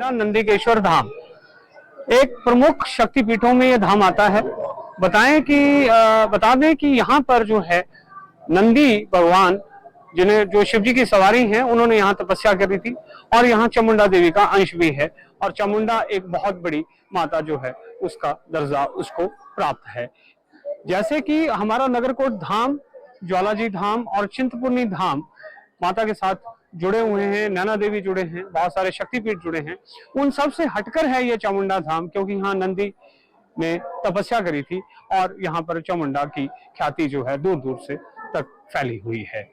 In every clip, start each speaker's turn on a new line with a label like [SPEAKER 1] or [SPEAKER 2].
[SPEAKER 1] देविका नंदीकेश्वर धाम एक प्रमुख शक्तिपीठों में ये धाम आता है। बता दें कि यहाँ पर जो है नंदी भगवान जिन्हें जो शिव जी की सवारी हैं उन्होंने यहाँ तपस्या करी थी और यहाँ चामुंडा देवी का अंश भी है और चामुंडा एक बहुत बड़ी माता जो है उसका दर्जा उसको प्राप्त है। जैसे कि हमारा नगरकोट धाम, ज्वालाजी धाम और चिंतपूर्णी धाम माता के साथ जुड़े हुए हैं, नैना देवी जुड़े हैं, बहुत सारे शक्तिपीठ जुड़े हैं, उन सब से हटकर है ये चामुंडा धाम, क्योंकि यहाँ नंदी ने तपस्या करी थी और यहाँ पर चामुंडा की ख्याति जो है दूर दूर से तक फैली हुई है।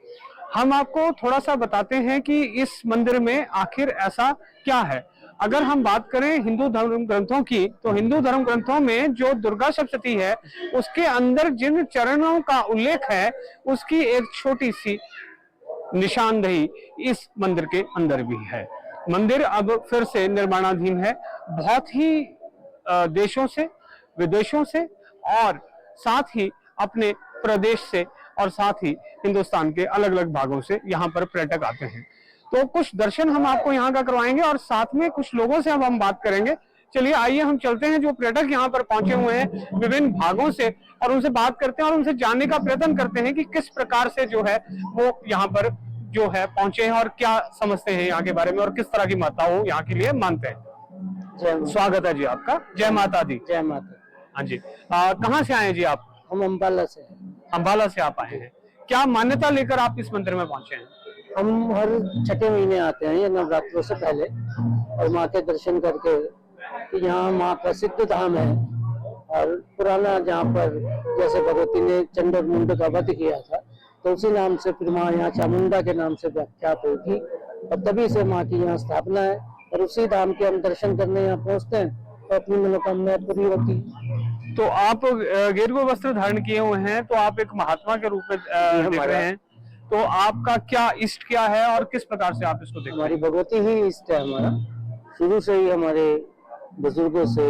[SPEAKER 1] हम आपको थोड़ा सा बताते हैं कि इस मंदिर में आखिर ऐसा क्या है। अगर हम बात करें हिंदू धर्म ग्रंथों की, तो हिंदू धर्म ग्रंथों में जो दुर्गा सप्तशती है उसके अंदर जिन चरणों का उल्लेख है उसकी एक छोटी सी निशानदेही इस मंदिर के अंदर भी है। मंदिर अब फिर से निर्माणाधीन है। बहुत ही देशों से, विदेशों से और साथ ही अपने प्रदेश से और साथ ही हिंदुस्तान के अलग अलग भागों से यहाँ पर पर्यटक आते हैं। तो कुछ दर्शन हम आपको यहाँ का करवाएंगे और साथ में कुछ लोगों से अब हम बात करेंगे। चलिए आइए हम चलते हैं जो पर्यटक यहाँ पर पहुंचे हुए हैं विभिन्न भागों से और उनसे बात करते हैं और उनसे जानने का प्रयत्न करते हैं कि किस प्रकार से जो है वो यहाँ पर जो है पहुंचे हैं और क्या समझते हैं यहाँ के बारे में और किस तरह की माता वो यहाँ के लिए मानते हैं। स्वागत है जी आपका। जय माता दी।
[SPEAKER 2] जय माता।
[SPEAKER 1] हाँ जी, कहाँ से आए हैं जी आप?
[SPEAKER 2] हम अम्बाला से।
[SPEAKER 1] अम्बाला से आप आए हैं, क्या मान्यता लेकर आप इस मंदिर में पहुंचे हैं?
[SPEAKER 2] हम हर छठे महीने आते हैं ये नवरात्रों से पहले और माँ के दर्शन करके कि यहाँ माँ प्रसिद्ध धाम है और पुराना जहाँ पर जैसे भगवती ने चंडक मुंड का वध किया था तो उसी नाम से फिर माँ यहाँ चामुंडा के नाम से व्याख्यात हुई थी और तभी से माँ की यहाँ स्थापना है और उसी धाम के हम दर्शन करने यहाँ पहुँचते हैं तो अपनी मनोकामना पूरी होती है।
[SPEAKER 1] तो आप गेरुआ वस्त्र धारण किए हुए हैं तो आप एक महात्मा के रूप में दिख रहे हैं, तो आपका क्या इष्ट क्या है और किस प्रकार से आप इसको देखते हैं?
[SPEAKER 2] हमारी भगवती ही इष्ट है। हमारा शुरू से ही हमारे बुजुर्गों से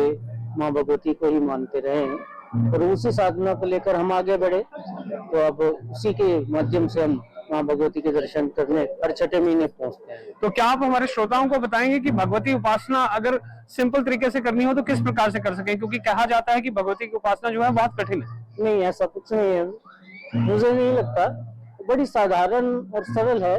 [SPEAKER 2] माँ भगवती को ही मानते रहे हैं और उसी साधना को लेकर हम आगे बढ़े तो अब उसी के माध्यम से हम माँ भगवती के दर्शन करने हर छठे महीने पहुँचते हैं।
[SPEAKER 1] तो क्या आप हमारे श्रोताओं को बताएंगे कि भगवती उपासना अगर सिंपल तरीके से करनी हो तो किस प्रकार से कर सकें, क्योंकि कहा जाता है कि भगवती की उपासना जो है बहुत कठिन है।
[SPEAKER 2] नहीं, ऐसा कुछ नहीं है, मुझे नहीं लगता। बड़ी साधारण और सरल है।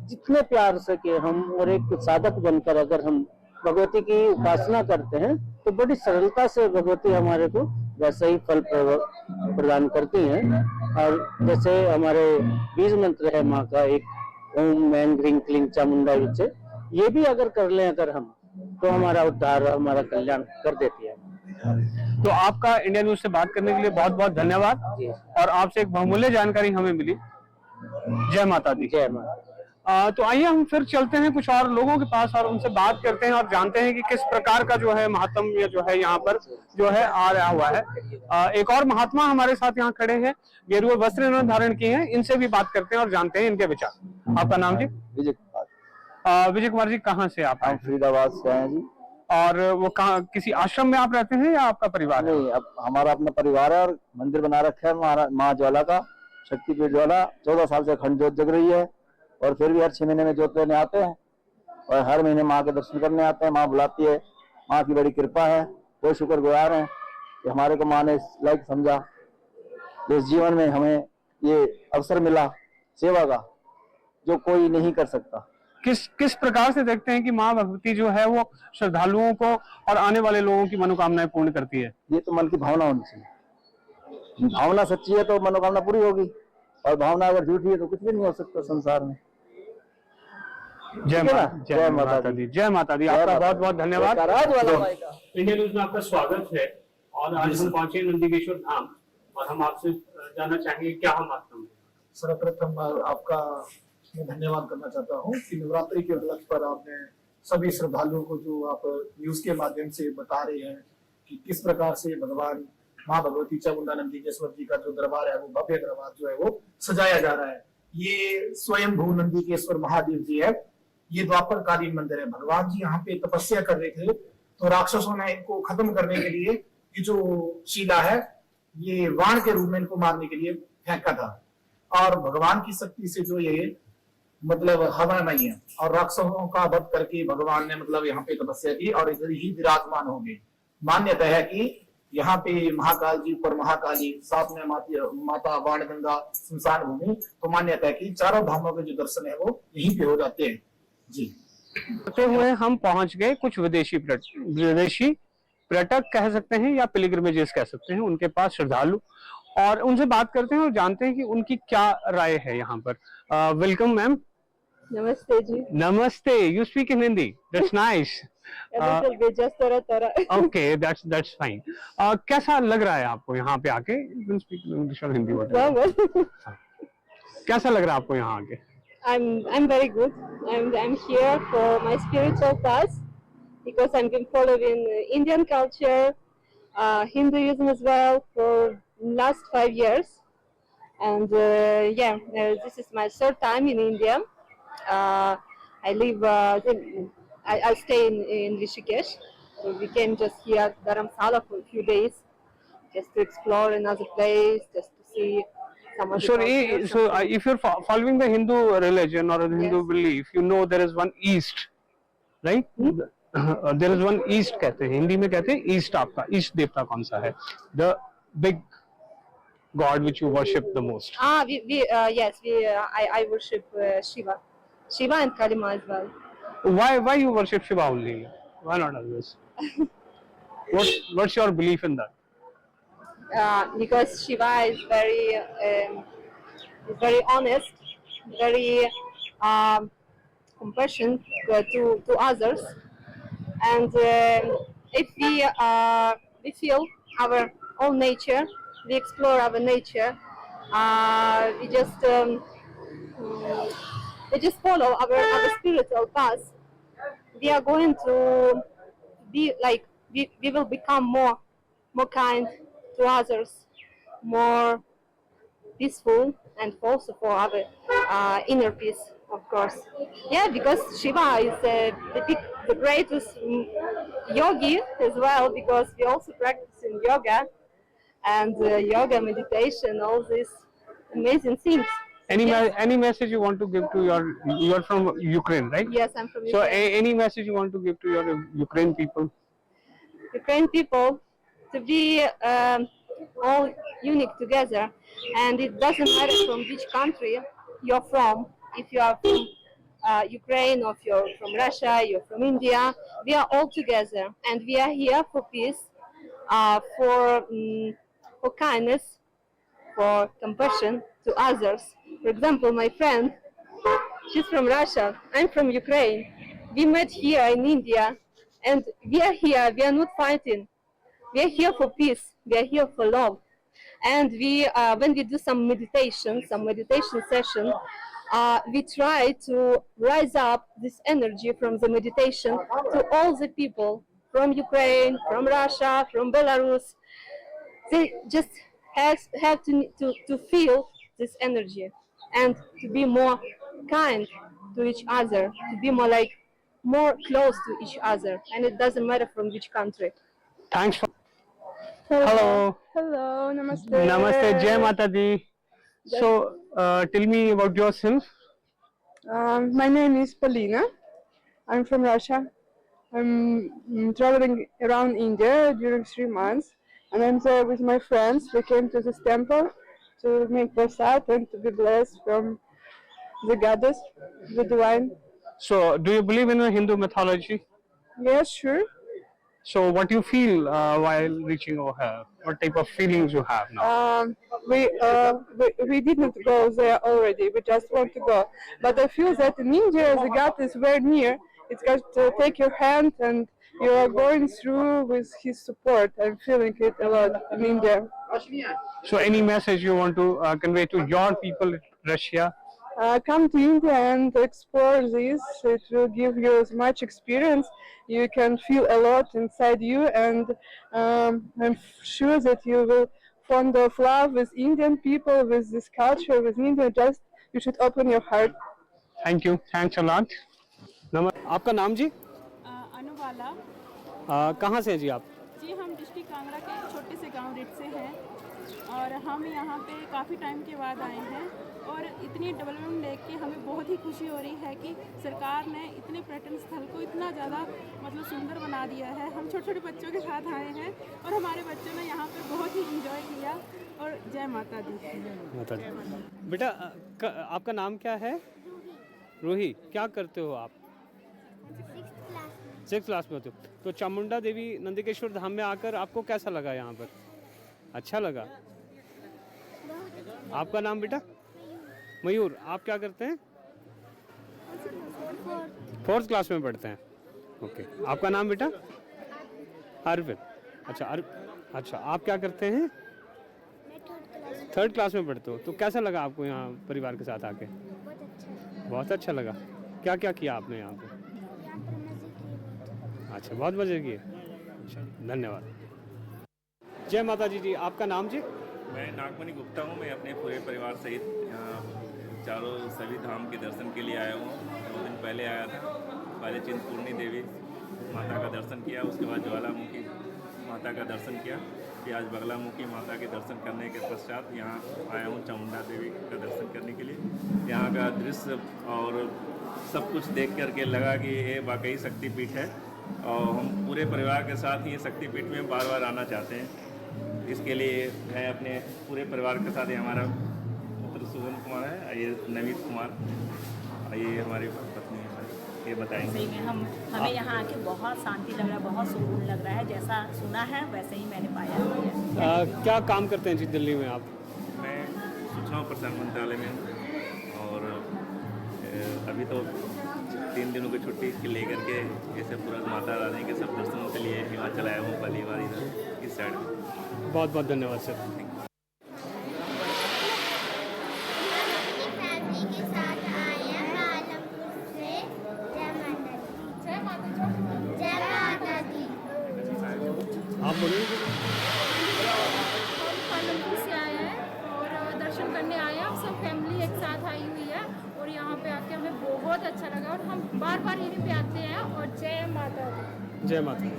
[SPEAKER 2] जितने प्यार से कि हम और एक साधक बनकर अगर हम भगवती की उपासना करते हैं तो बड़ी सरलता से भगवती हमारे को वैसे ही फल प्रदान करती हैं। और जैसे हमारे बीज मंत्र है माँ का एक ओम मैन ग्रीं क्लीं चामुंडा विचे, ये भी अगर कर लें अगर हम तो हमारा उद्धार, हमारा कल्याण कर देती है।
[SPEAKER 1] तो आपका इंडिया न्यूज से बात करने के लिए बहुत बहुत धन्यवाद और आपसे एक बहुमूल्य जानकारी हमें मिली। जय माता दी।
[SPEAKER 2] जय माता।
[SPEAKER 1] तो आइए हम फिर चलते हैं कुछ और लोगों के पास और उनसे बात करते हैं और जानते हैं कि किस प्रकार का जो है महात्म्य जो है यहाँ पर जो है आ रहा हुआ है। एक और महात्मा हमारे साथ यहाँ खड़े हैं, गेरुआ वस्त्र इन्होंने धारण किए हैं, इनसे भी बात करते हैं और जानते हैं इनके विचार। आपका नाम जी?
[SPEAKER 3] विजय कुमार।
[SPEAKER 1] विजय कुमार जी, कहाँ से आप आए?
[SPEAKER 3] फरीदाबाद से आए जी।
[SPEAKER 1] और वो कहाँ, किसी आश्रम में आप रहते हैं या आपका परिवार?
[SPEAKER 3] नहीं, अब हमारा अपना परिवार है और मंदिर बना रखा है माँ ज्वाला का, शक्तिपीठ ज्वाला। 14 साल से अखंड ज्योत जग रही है और फिर भी हर 6 महीने में ज्योत लेने आते हैं और हर महीने माँ के दर्शन करने आते हैं। माँ बुलाती है, माँ की बड़ी कृपा है, बहुत शुक्रगुजार हैं कि हमारे को माँ ने इस लायक समझा, इस जीवन में हमें ये अवसर मिला सेवा का जो कोई नहीं कर सकता।
[SPEAKER 1] किस प्रकार से देखते हैं कि माँ भगवती जो है वो श्रद्धालुओं को और आने वाले लोगों की मनोकामनाएं पूर्ण करती है?
[SPEAKER 3] ये तो मन की भावना होनी चाहिए। भावना सच्ची है तो मनोकामना पूरी होगी और भावना अगर झूठी है तो कुछ भी नहीं हो सकता संसार में।
[SPEAKER 1] जय माता दी। जय माता दी। आपका बहुत बहुत धन्यवाद। इंडिया न्यूज में आपका स्वागत है और आज हम पहुंचे नंदीकेश्वर धाम और हम आपसे जानना चाहेंगे क्या हम महात्मा है।
[SPEAKER 4] सर्वप्रथम आपका मैं धन्यवाद करना चाहता हूँ कि नवरात्रि के उपलक्ष्य पर आपने सभी श्रद्धालुओं को जो आप न्यूज के माध्यम से बता रहे हैं कि किस प्रकार से भगवान माँ भगवती चामुंडा नंदीकेश्वर जी का जो दरबार है वो भव्य दरबार जो है वो सजाया जा रहा है। ये स्वयं भू नंदीकेश्वर महादेव जी है। ये द्वापर कालीन मंदिर है। भगवान जी यहाँ पे तपस्या कर रहे थे तो राक्षसों ने इनको खत्म करने के लिए ये जो शिला है ये वाण के रूप में इनको मारने के लिए फेंका था और भगवान की शक्ति से जो ये मतलब हवा नहीं है, और राक्षसों का वध करके भगवान ने मतलब यहाँ पे तपस्या की और इधर ही विराजमान हो गए। मान्यता है कि यहाँ पे महाकाल जी ऊपर महाकाली, साथ में माता बाणगंगा, शमशान भूमि, तो मान्यता है कि चारों धामों के जो दर्शन है वो यहीं पे हो जाते हैं जी।
[SPEAKER 1] होते हुए हम पहुंच गए कुछ विदेशी पर्यटक कह सकते हैं या पिलग्रिमेजेस कह सकते हैं, उनके पास श्रद्धालु, और उनसे बात करते हैं और जानते हैं कि उनकी क्या राय है यहाँ पर। Welcome ma'am.
[SPEAKER 5] नमस्ते जी।
[SPEAKER 1] नमस्ते, you speak in Hindi, that's nice.
[SPEAKER 5] Just थोड़ा
[SPEAKER 1] ओके, दैट्स फाइन। कैसा लग रहा है आपको यहाँ पे आके? स्पीक इंग्लिश और हिंदी whatever. कैसा लग रहा है आपको यहाँ आके?
[SPEAKER 5] I'm very good. I'm here for my spiritual path because I'm been following Indian culture, Hinduism as well for last 5 years, and this is my third time in India. I live. I stay in Rishikesh. So we came just here Dharamsala for a few days, just to explore another place, just to see some of the
[SPEAKER 1] So,
[SPEAKER 5] culture,
[SPEAKER 1] so if you're following the Hindu religion or the Hindu
[SPEAKER 5] Yes.
[SPEAKER 1] belief, you know there is one East, right? There is one East कहते हैं, हिंदी में कहते हैं East। आपका East देवता कौन सा है? The big God which you worship the most.
[SPEAKER 5] I worship Shiva and Kalima as well.
[SPEAKER 1] Why you worship Shiva only? Why not others? What's your belief in that?
[SPEAKER 5] Because Shiva is very honest, very compassionate to others, and if we feel our own nature, we explore our nature, we just follow our spiritual path. We are going to be like we will become more kind to others, more peaceful, and also for our inner peace, of course. Yeah, because Shiva is the greatest yogi as well, because we also practice in yoga and yoga, meditation, all these amazing things.
[SPEAKER 1] Any message you want to give to you're from Ukraine, right?
[SPEAKER 5] Yes, I'm from
[SPEAKER 1] So
[SPEAKER 5] Ukraine.
[SPEAKER 1] any message you want to give to your Ukraine people?
[SPEAKER 5] Ukraine people to be all unique together, and it doesn't matter from which country you're from. If you are from Ukraine, or if you're from Russia, you're from India, we are all together, and we are here for peace, for kindness, for compassion to others. For example, my friend, she's from Russia, I'm from Ukraine. We met here in India, and we are here, we are not fighting. We are here for peace, we are here for love. And when we do some meditation session, we try to rise up this energy from the meditation to all the people from Ukraine, from Russia, from Belarus. They just have to feel this energy and to be more kind to each other, to be more close to each other, and it doesn't matter from which country.
[SPEAKER 1] Thanks for. Hello.
[SPEAKER 5] Hello, namaste.
[SPEAKER 1] Namaste, Jai Mata Di. So tell me about yourself.
[SPEAKER 6] My name is Polina. I'm from Russia. I'm traveling around India during 3 months, and I'm there with my friends. We came to this temple to make prasad and to be blessed from the goddess, the divine.
[SPEAKER 1] So do you believe in the Hindu mythology?
[SPEAKER 6] Yes, sure.
[SPEAKER 1] So what do you feel while reaching over here? What type of feelings you have now?
[SPEAKER 6] We didn't go there already. We just want to go. But I feel that in India, the God is very near. It's got to take your hand, and you are going through with His support. I'm feeling it a lot in India.
[SPEAKER 1] So any message you want to convey to your people in Russia?
[SPEAKER 6] Come to India and explore this. It will give you as much experience. You can feel a lot inside you, and I'm sure that you will fond of love with Indian people, with this culture, with India. Just you should open your heart.
[SPEAKER 1] Thank you. Thanks a lot. आपका नाम जी?
[SPEAKER 7] अनुबाला।
[SPEAKER 1] कहाँ से हैं जी आप?
[SPEAKER 7] जी हम district Kangra के एक छोटे से गांव रिट से हैं और हम यहाँ पे काफ़ी टाइम के बाद आए हैं और इतनी डेवलपमेंट देख के हमें बहुत ही खुशी हो रही है कि सरकार ने इतने पर्यटन स्थल को इतना ज़्यादा मतलब सुंदर बना दिया है। हम छोटे छोटे बच्चों के साथ आए हैं और हमारे बच्चों ने यहाँ पे बहुत ही इंजॉय किया। और जय माता दी।
[SPEAKER 1] माता दी। बेटा आपका नाम क्या है? रूही। क्या करते हो आप? 6th क्लास में होते हो। तो चामुंडा देवी नंदिकेश्वर धाम में आकर आपको कैसा लगा यहाँ पर? अच्छा लगा। आपका नाम बेटा? मयूर। आप क्या करते हैं? 4th क्लास में पढ़ते हैं। ओके। आपका नाम बेटा? अरविंद। अच्छा आप क्या करते हैं? 3rd क्लास में पढ़ते हो। तो कैसा लगा आपको यहाँ परिवार के साथ आके? बहुत अच्छा लगा। क्या क्या किया आपने यहाँ पे? अच्छा, बहुत मजे किए। अच्छा, धन्यवाद। जय माता जी। आपका नाम जी?
[SPEAKER 8] मैं नागमणि गुप्ता हूँ। मैं अपने पूरे परिवार सहित यहाँ चारों सभी धाम के दर्शन के लिए आया हूँ। 2 दिन पहले आया था। पहले चिंतपूर्णी देवी माता का दर्शन किया, उसके बाद ज्वालामुखी माता का दर्शन किया, फिर आज बगलामुखी माता के दर्शन करने के पश्चात यहाँ आया हूँ चामुंडा देवी का दर्शन करने के लिए। यहाँ का दृश्य और सब कुछ देख करके लगा कि ये वाकई शक्तिपीठ है और हम पूरे परिवार के साथ ही शक्तिपीठ में बार बार आना चाहते हैं। इसके लिए मैं अपने पूरे परिवार के साथ, ये हमारा पुत्र सुगन कुमार है, ये नवीन कुमार, ये हमारी पत्नी है, ये बताएंगे।
[SPEAKER 9] सही में हमें यहाँ आके बहुत शांति लग रहा है, बहुत सुकून लग रहा है। जैसा सुना है वैसे ही मैंने पाया है।
[SPEAKER 1] क्या काम करते हैं जी दिल्ली में आप?
[SPEAKER 8] मैं सूचना और प्रसारण मंत्रालय में हूँ और अभी तो 3 दिनों की छुट्टी लेकर के जैसे पूरा माता रानी के सब दर्शनों के लिए हिमाचल आया हूँ, पहली बार इधर इस साइड में।
[SPEAKER 1] बहुत बहुत धन्यवाद सर। आप बोलिए।
[SPEAKER 7] पालनपुर से आए हैं और दर्शन करने आए हैं। हम सब फैमिली एक साथ आई हुई है और यहाँ पे आके हमें बहुत अच्छा लगा और हम बार बार यहीं पे आते हैं। और जय माता दी।
[SPEAKER 1] जय माता दी।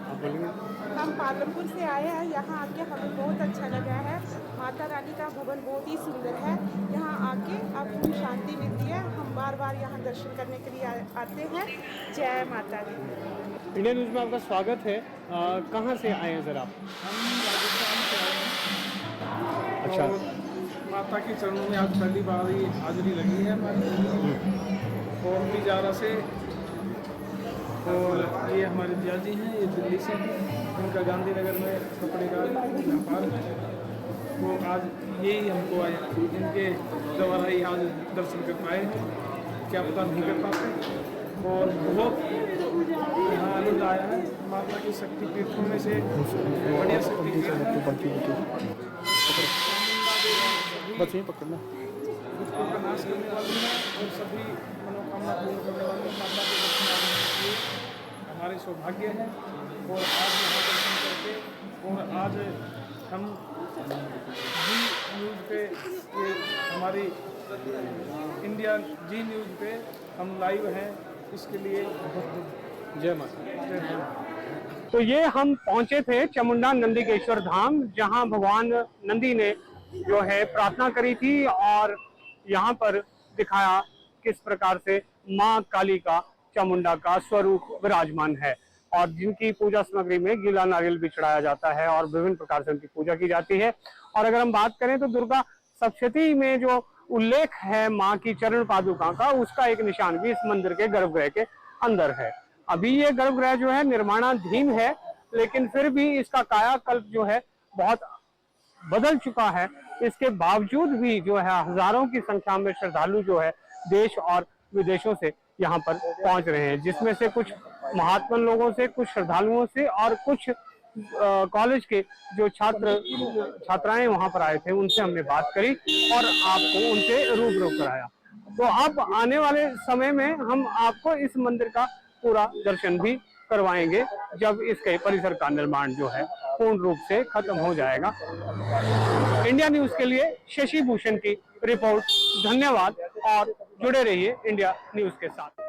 [SPEAKER 1] आप बोलिए।
[SPEAKER 6] हम पालनपुर से आए हैं, यहाँ आके हमें बहुत अच्छा लगा है। माता रानी का भवन बहुत ही सुंदर है। यहाँ आके आपको शांति मिलती है। हम बार बार यहाँ दर्शन करने के लिए आते हैं। जय माता दी।
[SPEAKER 1] इंडिया न्यूज़ में आपका स्वागत है। कहाँ से आए हैं सर आप?
[SPEAKER 10] हम राजस्थान से आए हैं।
[SPEAKER 1] अच्छा।
[SPEAKER 10] माता के चरणों में आज पहली बार ही हाजिरी लगी है हमारी और बिजारा से। और ये हमारे जिया जी हैं, ये दिल्ली से हैं, उनका गांधीनगर में कपड़े का व्यापार है। तो आज यही हमको आए, इनके द्वारा ही आज दर्शन कर पाए हैं, क्या पता नहीं कर पाते। और बहुत यहाँ आनंद आया है। माता की शक्तिपीठों में से बढ़िया शक्तिपीठ
[SPEAKER 1] पकड़ना
[SPEAKER 10] दुखों का नाश करने वाली है और सभी मनोकामना पूर्ण करने वाली माता के दर्शन हमारे सौभाग्य है। और आज यहाँ दर्शन करके और आज हम जी न्यूज़ पे, ये हमारी इंडिया जी न्यूज़ पे हम लाइव हैं, इसके लिए बहुत
[SPEAKER 1] जय माता। तो ये हम पहुंचे थे चामुंडा नंदिकेश्वर धाम, जहां भगवान नंदी ने जो है प्रार्थना करी थी और यहाँ पर दिखाया किस प्रकार से माँ काली का, चामुंडा का स्वरूप विराजमान है और जिनकी पूजा सामग्री में गीला नारियल भी चढ़ाया जाता है और विभिन्न प्रकार से उनकी पूजा की जाती है। और अगर हम बात करें तो दुर्गा सप्तशती में जो उल्लेख है माँ की चरण पादुका का, उसका एक निशान भी इस मंदिर के गर्भगृह के अंदर है। अभी ये गर्भगृह जो है निर्माणाधीन है, लेकिन फिर भी इसका कायाकल्प जो है बहुत बदल चुका है। इसके बावजूद भी जो है हजारों की संख्या में श्रद्धालु जो है देश और विदेशों से यहाँ पर पहुंच रहे हैं, जिसमें से कुछ महात्मा लोगों से, कुछ श्रद्धालुओं से और कुछ कॉलेज के जो छात्राएं वहां पर आए थे उनसे हमने बात करी और आपको उनसे रूबरू कराया। तो अब आने वाले समय में हम आपको इस मंदिर का पूरा दर्शन भी करवाएंगे जब इसके परिसर का निर्माण जो है पूर्ण रूप से खत्म हो जाएगा। इंडिया न्यूज के लिए शशि भूषण की रिपोर्ट। धन्यवाद और जुड़े रहिए इंडिया न्यूज के साथ।